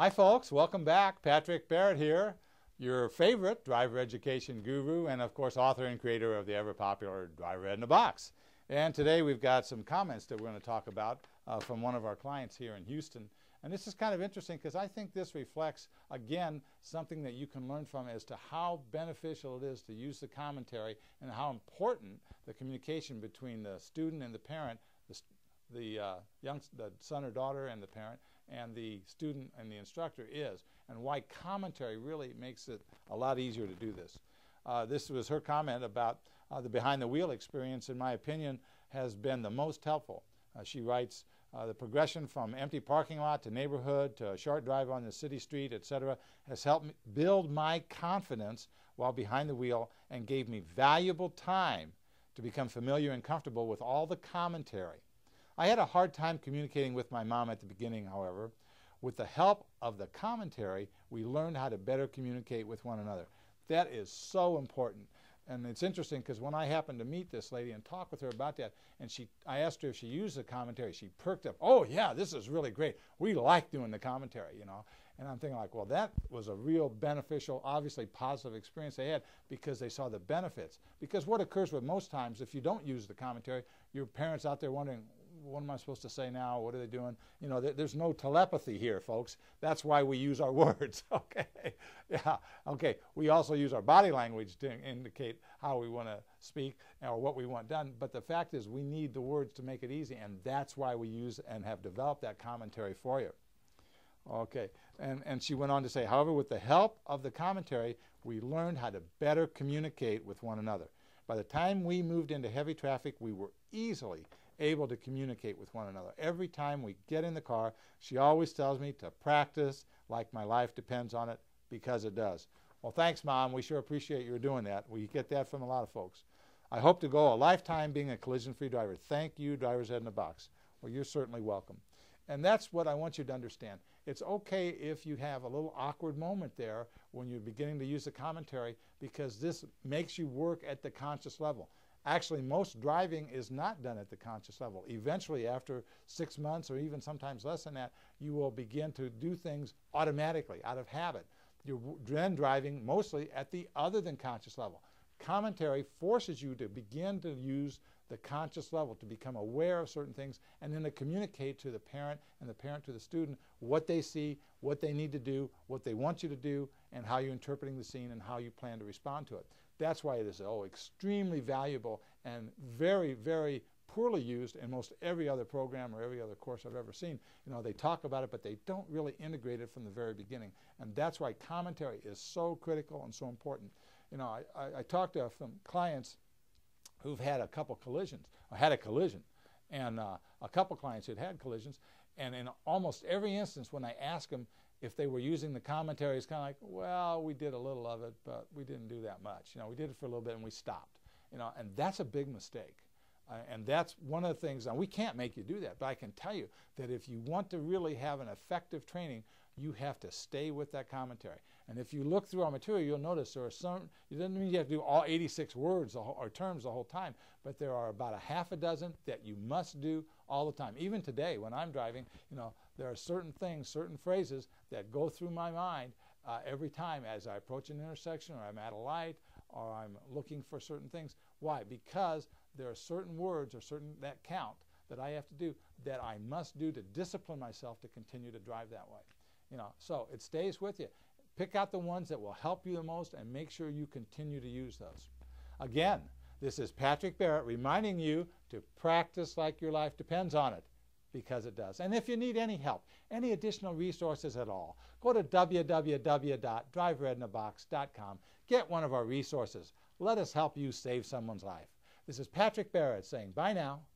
Hi folks, welcome back. Patrick Barrett here, your favorite driver education guru and of course author and creator of the ever popular Driver Ed in a Box. And today we've got some comments that we're going to talk about from one of our clients here in Houston. And this is kind of interesting because I think this reflects, again, something that you can learn from as to how beneficial it is to use the commentary and how important the communication between the student and the parent, the son or daughter and the parent, and the student and the instructor is, and why commentary really makes it a lot easier to do this. This was her comment about the behind the wheel experience, in my opinion, has been the most helpful. She writes, the progression from empty parking lot to neighborhood to a short drive on the city street, etc., has helped me build my confidence while behind the wheel and gave me valuable time to become familiar and comfortable with all the commentary. I had a hard time communicating with my mom at the beginning, however. With the help of the commentary, we learned how to better communicate with one another. That is so important. And it's interesting because when I happened to meet this lady and talk with her about that, and I asked her if she used the commentary, she perked up. Oh yeah, this is really great. We like doing the commentary, you know. And I'm thinking like, well, that was a real beneficial, obviously positive experience they had because they saw the benefits. Because what occurs with most times, if you don't use the commentary, your parents out there wondering, what am I supposed to say now? What are they doing? You know, there's no telepathy here, folks. That's why we use our words, okay? Yeah, okay. We also use our body language to indicate how we want to speak or what we want done. But the fact is we need the words to make it easy, and that's why we use and have developed that commentary for you. Okay, and she went on to say, however, with the help of the commentary, we learned how to better communicate with one another. By the time we moved into heavy traffic, we were easily able to communicate with one another. Every time we get in the car, she always tells me to practice like my life depends on it, because it does. Well, thanks, Mom. We sure appreciate you doing that. We get that from a lot of folks. I hope to go a lifetime being a collision-free driver. Thank you, Driver's Ed in a Box. Well, you're certainly welcome. And that's what I want you to understand. It's okay if you have a little awkward moment there when you're beginning to use the commentary, because this makes you work at the conscious level. Actually, most driving is not done at the conscious level. Eventually, after 6 months or even sometimes less than that, you will begin to do things automatically, out of habit. You're then driving mostly at the other than conscious level. Commentary forces you to begin to use the conscious level, to become aware of certain things, and then to communicate to the parent and the parent to the student what they see, what they need to do, what they want you to do, and how you're interpreting the scene and how you plan to respond to it. That's why it is extremely valuable and very, very poorly used in most every other program or every other course I've ever seen. You know, they talk about it, but they don't really integrate it from the very beginning. And that's why commentary is so critical and so important. You know, I talked to some clients who've had a couple collisions, or had a collision, and a couple clients who'd had collisions, and in almost every instance when I ask them if they were using the commentary, it's kind of like, well, we did a little of it, but we didn't do that much. You know, we did it for a little bit and we stopped. You know, and that's a big mistake. And that's one of the things, and we can't make you do that, but I can tell you that if you want to really have an effective training, you have to stay with that commentary. And if you look through our material, you'll notice there are some, it doesn't mean you have to do all 86 words or terms the whole time, but there are about a half a dozen that you must do all the time. Even today, when I'm driving, you know, there are certain things, certain phrases that go through my mind every time as I approach an intersection, or I'm at a light, or I'm looking for certain things. Why? Because there are certain words or certain that count that I have to do that I must do to discipline myself to continue to drive that way. You know, so it stays with you. Pick out the ones that will help you the most and make sure you continue to use those. Again, this is Patrick Barrett reminding you to practice like your life depends on it, because it does. And if you need any help, any additional resources at all, go to www.driveredinabox.com. Get one of our resources. Let us help you save someone's life. This is Patrick Barrett saying bye now.